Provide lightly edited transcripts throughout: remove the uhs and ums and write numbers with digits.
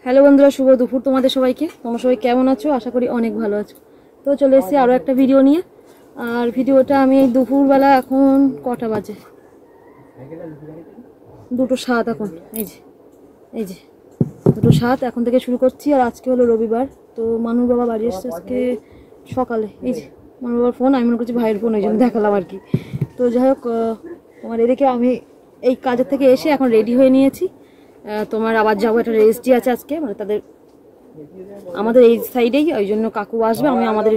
Hello বন্ধুরা, শুভ দুপুর তোমাদের সবাইকে। তোমরা সবাই কেমন আছো? আশা করি অনেক ভালো আছো। তো চলে এসেছি আরও একটা ভিডিও নিয়ে। আর ভিডিওটা আমি দুপুরবেলা, এখন কটা বাজে, 2:07 এখন। এই যে 2:07 এখন থেকে শুরু করছি। আর আজকে হলো রবিবার, তো মানুর বাবা বাড়ি এসছে আজকে সকালে। এই যে মানুর বাবার ফোন, আমি মনে করছি ভাইয়ের ফোন, ওই জন্য দেখালাম আর কি। তো যাই হোক, তোমার এদিকে আমি এই কাজের থেকে এসে এখন রেডি হয়ে নিয়েছি। তোমার আবার যাবো, একটা রেজিস্ট্রি আছে আজকে, মানে আমাদের এই সাইডেই, ওই জন্য কাকু আসবে। আমি আমাদের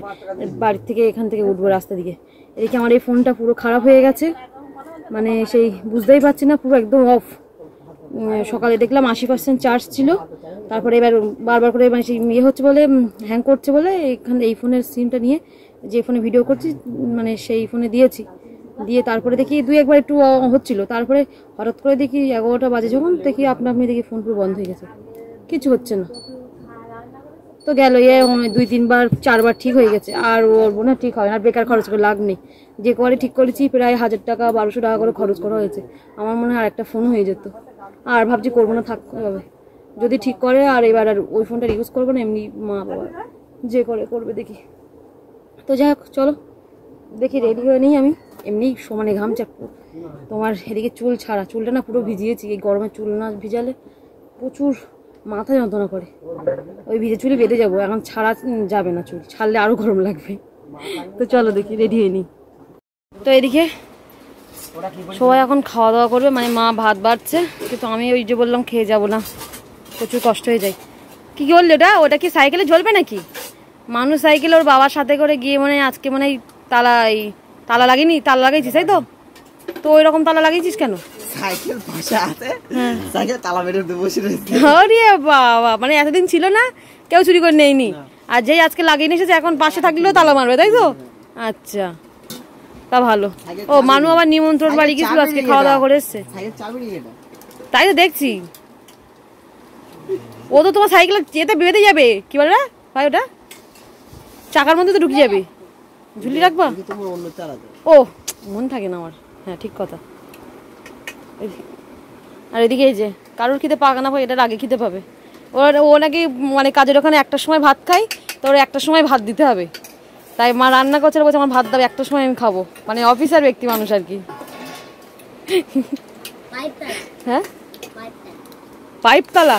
বাড়ির থেকে এখান থেকে উঠবো রাস্তা দিকে। এদিকে আমার এই ফোনটা পুরো খারাপ হয়ে গেছে, মানে সেই বুঝতেই পারছি না, পুরো একদম অফ। সকালে দেখলাম 80% চার্জ ছিল, তারপরে এবার বারবার করে মানে সেই ইয়ে হচ্ছে বলে, হ্যাং করছে বলে এখানে এই ফোনের সিমটা নিয়ে, যে ফোনে ভিডিও করছি মানে সেই ফোনে দিয়েছি। দিয়ে তারপরে দেখি দুই একবার একটু হচ্ছিল, তারপরে হঠাৎ করে দেখি 11টা বাজে যখন দেখি আপনা আপনি দেখি ফোন পুরো বন্ধ হয়ে গেছে, কিছু হচ্ছে না। তো গেল 2-3 বার 4 বার ঠিক হয়ে গেছে। আর ওর না ঠিক হয় না, বেকার খরচ করে লাভ নেই। যে করে ঠিক করেছি প্রায় 1000 টাকা 1200 টাকা করে খরচ করা হয়েছে। আমার মনে হয় আর একটা ফোন হয়ে যেত। আর ভাবছি করবো না, থাকতে হবে যদি ঠিক করে। আর এবার আর ওই ফোনটা ইউজ করবো না, এমনি মা বাবা যে করে করবে দেখি। তো যাই হোক, চলো দেখি রেডি হয়ে নিই আমি। এমনি সমানে ঘাম চাপবো। তোমার এদিকে চুল ছাড়া, চুলটা না পুরো ভিজিয়েছি। এই গরমে চুল না ভিজালে প্রচুর মাথা যন্ত্রণা করে। ওই ভিজে চুলে বেঁধে যাবো, এখন ছাড়া যাবে না, চুল ছাড়লে আরো গরম লাগবে। তো চলো দেখি রেডি হয়ে নিই। তো এদিকে সবাই এখন খাওয়া দাওয়া করবে, মানে মা ভাত বাড়ছে, কিন্তু আমি ওই যে বললাম খেয়ে যাব না, প্রচুর কষ্ট হয়ে যায়। কি কি বললি ওটা কি সাইকেলে ঝলবে নাকি? মানুষ সাইকেল ওর বাবার সাথে করে গিয়ে মানে আজকে মানে তালা লাগিনি, তালা লাগাইছিস তাই তো? তো ওই রকম তালা লাগিয়েছিস কেন? সাইকেল পাশে আছে, সাইকেল তালা মেরে বসে রয়েছে। আরে বাবা, মানে এতদিন ছিল না, কেউ চুরি করে নেয়নি, আর যেই আজকে লাগিয়ে নিয়ে এসেছে এখন পাশে থাকলেও তালা মারবে তাই তো? আচ্ছা, তা ভালো। ও মানু আবার নিমন্ত্রণ বাড়ি গেছিল, আজকে খাওয়া দাওয়া করে এসছে তাই তো দেখছি। ও তো তোমার সাইকেল যেতে বেঁধে যাবে, কি বলে ভাই ওটা চাকার মধ্যে তো ঢুকে যাবে, ঝুলি রাখবা। ও মন থাকে না আমার, হ্যাঁ ঠিক কথা। আর এদিকে এই যে কারোর খিদে পাকা না পায়, এটার আগে খিদে পাবে। ও নাকি মানে কাজের ওখানে 1টার সময় ভাত খাই, তো ওর 1টার সময় ভাত দিতে হবে। তাই মা রান্না করছে, বলছে আমার ভাত দাও, 1টার সময় আমি খাবো। মানে অফিসার ব্যক্তি মানুষ আর কি। হ্যাঁ পাইপ তালা,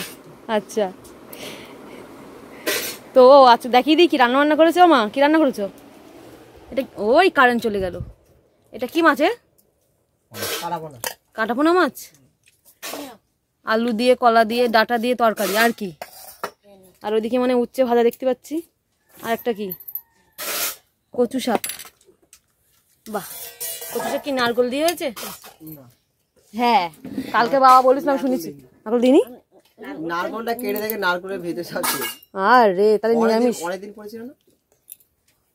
আচ্ছা। তো আচ্ছা দেখিয়ে দিই কি রান্না বান্না করেছো মা, কি রান্না করেছো? এটা ওই কারেন্ট চলে গেল। এটা কি মাছ? কাঁটাপোনা মাছ, আলু দিয়ে কলা দিয়ে ডাটা দিয়ে তরকারি, আর কি? আর ওইদিকে মানে উচ্ছে ভাজা দেখতে পাচ্ছি, আর একটা কি কচু শাক। বাহ, কচু শাক কি নারকোল দিয়ে হয়েছে? হ্যাঁ, কালকে বাবা বলেছিলাম, শুনেছি। নারকোল দিইনি, নারকোলটা কেটে দেখে নারকোলের ভেতর সব ছিল। আরে তাহলে নিরামিষ। অনেকদিন পড়েছিল না,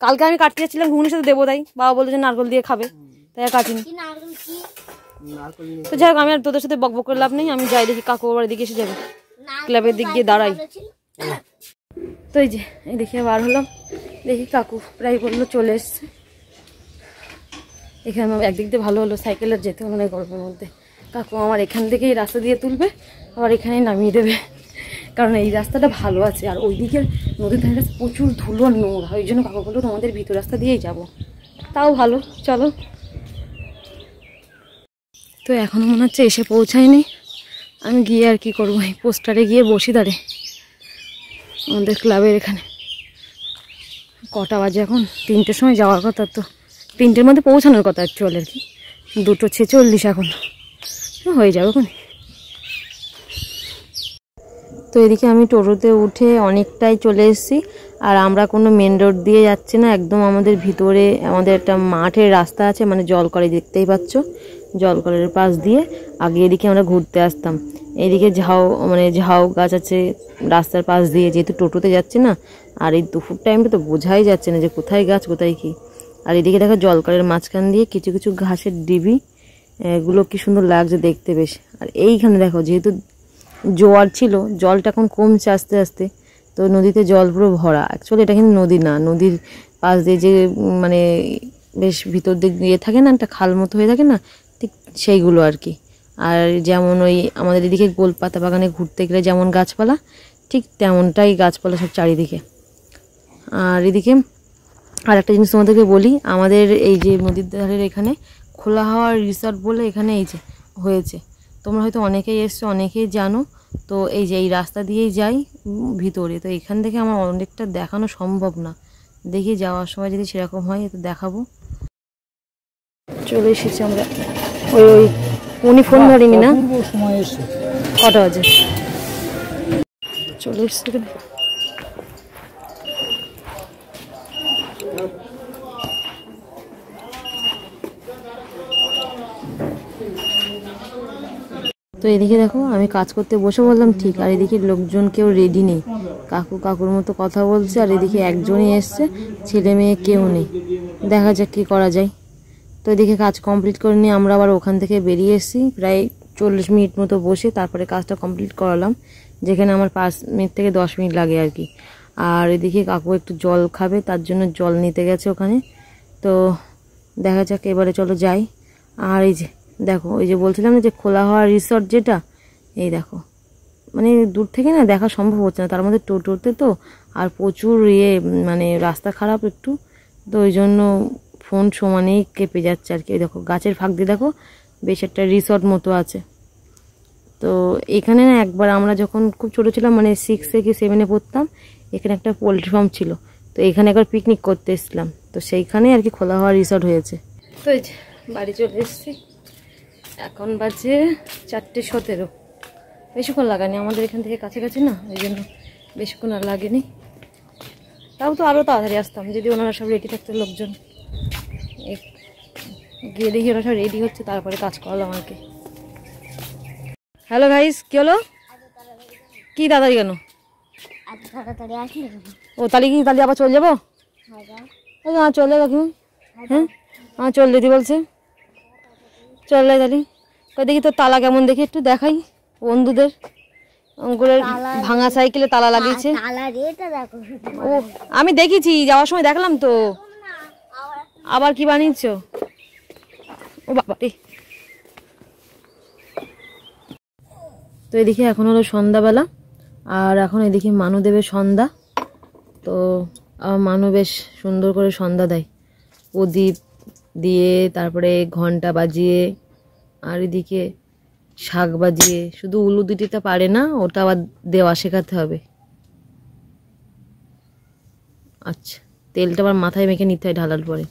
কালকে আমি কাটতে যাচ্ছিলাম ঘুগনির সাথে দেবো, তাই বাবা বলতো যে নারকোল দিয়ে খাবে, তাই আর কাটিনি। তো যাই হোক, আমি আর তোদের সাথে বকবক করে লাভ নেই, আমি যাই দেখি কাকু বাড়ির দিকে এসে যাবে, ক্লাবের দিক গিয়ে দাঁড়াই। তো এই যে এই দেখে বার হলাম, দেখি কাকু প্রায় বললো চলে এসছে। এখানে একদিক দিয়ে ভালো হলো, সাইকেলের যেতে হলো না গরমের মধ্যে। কাকু আমার এখান থেকেই রাস্তা দিয়ে তুলবে, আবার এখানেই নামিয়ে দেবে, কারণ এই রাস্তাটা ভালো আছে। আর ওই দিকের নদীর ধারে প্রচুর ধুলো নোংরা, ওই জন্য কাকু বললো তোমাদের ভিতর রাস্তা দিয়েই যাবো, তাও ভালো। চলো, তো এখনও মনে হচ্ছে এসে পৌঁছায়নি। আমি গিয়ে আর কি করবো, এই পোস্টারে গিয়ে বসি দাঁড়ে আমাদের ক্লাবের এখানে। কটা বাজে এখন? 3টের সময় যাওয়ার কথা, তো 3টের মধ্যে পৌঁছানোর কথা অ্যাকচুয়ালি আর কি। 2:46 এখন, হয়ে যাবে এখন। তো এদিকে আমি টোটোতে উঠে অনেকটাই চলে এসেছি। আর আমরা কোনো মেন রোড দিয়ে যাচ্ছি না, একদম আমাদের ভিতরে আমাদের একটা মাঠের রাস্তা আছে, মানে জলকলে দেখতেই পাচ্ছ, জলকলের পাশ দিয়ে আগে এদিকে আমরা ঘুরতে আসতাম। এদিকে ঝাউ গাছ আছে রাস্তার পাশ দিয়ে, যেহেতু টোটোতে যাচ্ছি না। আর এই দুপুর টাইমটা তো বোঝাই যাচ্ছে না যে কোথায় গাছ কোথায় কি। আর এদিকে দেখো জলকলের মাঝখান দিয়ে কিছু কিছু ঘাসের ডিবি, এগুলো কি সুন্দর লাগছে দেখতে বেশ। আর এইখানে দেখো, যেহেতু জোয়ার ছিল, জলটা এখন কমছে আস্তে আস্তে, তো নদীতে জল পুরো ভরা। অ্যাকচুয়ালি এটা কিন্তু নদী না, নদীর পাশ দিয়ে যে মানে বেশ ভিতর দিক দিয়ে থাকে না, একটা খাল মতো হয়ে থাকে না, ঠিক সেইগুলো আর কি। আর যেমন ওই আমাদের এদিকে গোলপাতা বাগানে ঘুরতে গেলে যেমন গাছপালা, ঠিক তেমনটাই গাছপালা সব চারিদিকে। আর এদিকে আর একটা জিনিস তোমাদেরকে বলি, আমাদের এই যে নদীর ধারের এখানে খোলা হাওয়ার রিসর্ট বলে এখানে এই যে হয়েছে, তোমরা হয়তো অনেকেই এসছো, অনেকেই জানো। তো এই যে এই রাস্তা দিয়েই যাই ভিতরে, তো এখান থেকে আমার অনেকটা দেখানো সম্ভব না, দেখি যাওয়ার সময় যদি সেরকম হয় তো দেখাবো। চলে এসেছি আমরা। ওই উনি ফোন ধরেনি না, কটা বাজে চলে এসছি। তো এদিকে দেখো আমি কাজ করতে বসে বললাম ঠিক, আর এদিকে লোকজন কেউ রেডি নেই, কাকুর মতো কথা বলছে, আর এদিকে একজনই এসছে, ছেলে মেয়ে কেউ নেই। দেখা যাক কি করা যায়। তো এদিকে কাজ কমপ্লিট করে নিয়ে আমরা আবার ওখান থেকে বেরিয়ে এসেছি, প্রায় 40 মিনিট মতো বসে তারপরে কাজটা কমপ্লিট করালাম, যেখানে আমার 5 মিনিট থেকে 10 মিনিট লাগে আর কি। আর এদিকে কাকু একটু জল খাবে, তার জন্য জল নিতে গেছে ওখানে। তো দেখা যাক, এবারে চলো যাই। আর এই যে দেখো, ওই যে বলছিলাম না যে খোলা হওয়া রিসর্ট যেটা, এই দেখো মানে দূর থেকে না দেখা সম্ভব হচ্ছে না, তার মধ্যে টোটোতে তো আর প্রচুর মানে রাস্তা খারাপ একটু, তো ওই জন্য ফোন সমানেই কেঁপে যাচ্ছে আর কি। দেখো গাছের ফাঁক দিয়ে দেখো বেশ একটা রিসর্ট মতো আছে। তো এখানে না একবার আমরা যখন খুব ছোটো ছিলাম, মানে 6 কি 7-এ পড়তাম, এখানে একটা পোলট্রি ফার্ম ছিল, তো এখানে একবার পিকনিক করতে এসেছিলাম, তো সেইখানে আর কি খোলা হওয়া রিসর্ট হয়েছে। তো এই যে বাড়ি চলে এসেছি, এখন বাজে 4:17। বেশিক্ষণ লাগেনি, আমাদের এখান থেকে কাছাকাছি না, ওই জন্য বেশিক্ষণ আর লাগেনি। তাও তো আরও তাড়াতাড়ি আসতাম যদি ওনারা সব রেডি থাকতো লোকজন। গিয়ে দেখি ওরা সব রেডি হচ্ছে, তারপরে কাজ করলাম আর কি। হ্যালো গাইস, কি হলো? কি তাড়াতাড়ি কেন? ও তাহলে কি তাহলে আবার চলে যাবো? হ্যাঁ চলে যাবো। হ্যাঁ চল দিদি বলছে চলে তাহলে। দেখি তোর তালা কেমন, দেখি একটু দেখাই বন্ধুদের। অঙ্কুরের ভাঙা সাইকেলে তালা লাগিয়েছে। ও আমি দেখেছি যাওয়ার সময়, দেখলাম তো। আবার কি বানিয়েছ? ও বাবা রে। তো এদিকে এখন হলো সন্ধ্যাবেলা, আর এখন এদিকে মানু দেবে সন্ধ্যা। তো মানু বেশ সুন্দর করে সন্ধ্যা দেয়, প্রদীপ দিয়ে, তারপরে ঘন্টা বাজিয়ে, আর এদিকে শাক বাজিয়ে। শুধু উলু দিতে পারে না, ওটা আবার দেওয়া শেখাতে হবে। আচ্ছা, তেলটা আবার মাথায় মেখে নিতে হয় ঢালার পরে।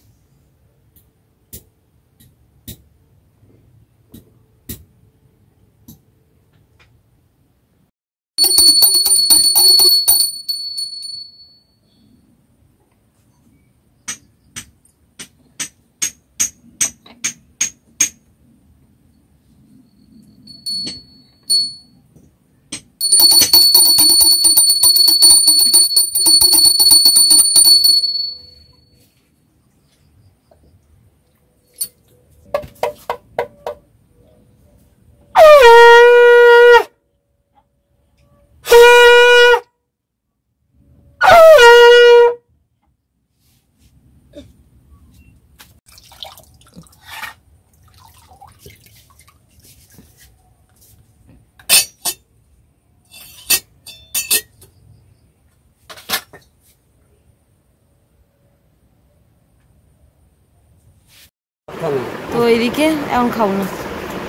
তো এইদিকে এখন খাবো না,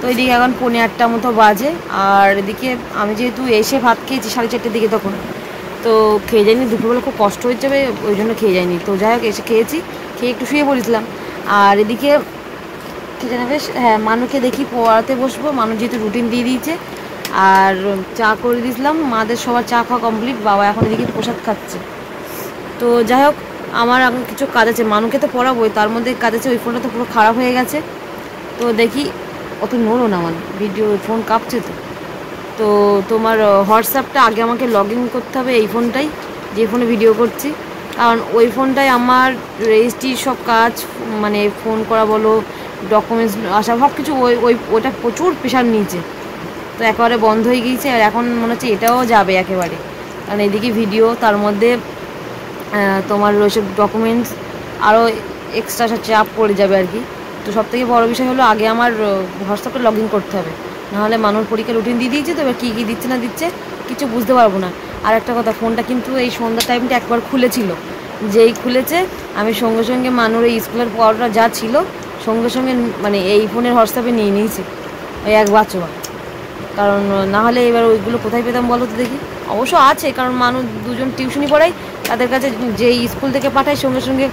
তো এইদিকে এখন 8:45 মতো বাজে। আর এদিকে আমি যেহেতু এসে ভাত খেয়েছি 4:30 দিকে, তখন তো খেয়ে যাইনি, দুপুরবেলা খুব কষ্ট হয়ে যাবে ওই জন্য খেয়ে যাইনি। তো যাই হোক এসে খেয়েছি, খেয়ে একটু শুয়ে পড়েছিলাম। আর এদিকে কী জানা বেশ, হ্যাঁ মানুকে দেখি পড়াতে বসবো, মানুষ যেহেতু রুটিন দিয়ে দিয়েছে। আর চা করে দিয়েছিলাম, মাদের সবার চা খাওয়া কমপ্লিট, বাবা এখন এদিকে প্রসাদ খাচ্ছে। তো যাই হোক আমার এখন কিছু কাজ আছে, মানুকে তো পড়াবোই, তার মধ্যে কাজ আছে। ওই ফোনটা তো পুরো খারাপ হয়ে গেছে, তো দেখি অত নড়ো না, আমার ভিডিও ফোন কাঁপছে। তো তোমার হোয়াটসঅ্যাপটা আগে আমাকে লগ ইন করতে হবে, এই ফোনটাই যে ফোনে ভিডিও করছি, কারণ ওই ফোনটাই আমার রেজিস্ট্রি সব কাজ, মানে ফোন করা বলো, ডকুমেন্টস আসা সব কিছু ওইটা প্রচুর প্রেশার নিয়েছে, তো একেবারে বন্ধ হয়ে গিয়েছে। আর এখন মনে হচ্ছে এটাও যাবে একেবারে, কারণ এদিকে ভিডিও, তার মধ্যে তোমার ওইসব ডকুমেন্টস আরও এক্সট্রা চাপ পড়ে যাবে আর কি। তো সবথেকে বড় বিষয় হলো আগে আমার হোয়াটসঅ্যাপে লগ ইন করতে হবে, নাহলে মানুষ পরীক্ষার রুটিন দিয়ে দিয়েছে, তো এবার কী কী দিচ্ছে না দিচ্ছে কিছু বুঝতে পারবো না। আর একটা কথা, ফোনটা কিন্তু এই সন্ধ্যা টাইমটা একবার খুলেছিল, যেই খুলেছে আমি সঙ্গে সঙ্গে মানুর এই স্কুলের পড়াটা যা ছিল সঙ্গে সঙ্গে মানে এই ফোনের হোয়াটসঅ্যাপে নিয়ে নিয়েছি ওই এক বাচ্চা, কারণ না হলে এবার ওইগুলো কোথায় পেতাম বলো তো দেখি। অবশ্য আছে, কারণ মানুষ দুজন টিউশনি পড়াই, তাদের কাছে যেই স্কুল থেকে পাঠায় সঙ্গে সঙ্গে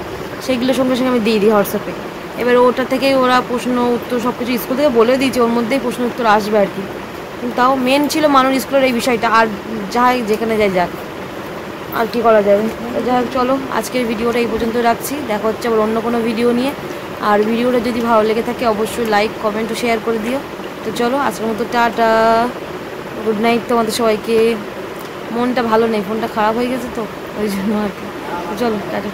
সেইগুলো সঙ্গে সঙ্গে আমি দিয়ে দিই হোয়াটসঅ্যাপে। এবার ওটা থেকেই ওরা প্রশ্ন উত্তর সব কিছু স্কুল থেকে বলে দিয়েছে, ওর মধ্যেই প্রশ্ন উত্তর আসবে আর কি। কিন্তু তাও মেন ছিল মানুষ স্কুলের এই বিষয়টা, আর যাই যেখানে যাই যাক, আর কি করা যাবে। যাই হোক, চলো আজকের ভিডিওটা এই পর্যন্ত রাখছি, দেখা হচ্ছে আবার অন্য কোনো ভিডিও নিয়ে। আর ভিডিওটা যদি ভালো লেগে থাকে অবশ্যই লাইক কমেন্ট ও শেয়ার করে দিও। তো চলো আজকের মতো টাটা, গুড নাইট তোমাদের সবাইকে। মনটা ভালো নেই, ফোনটা খারাপ হয়ে গেছে তো ওই জন্য আর কি। চলো টাটা।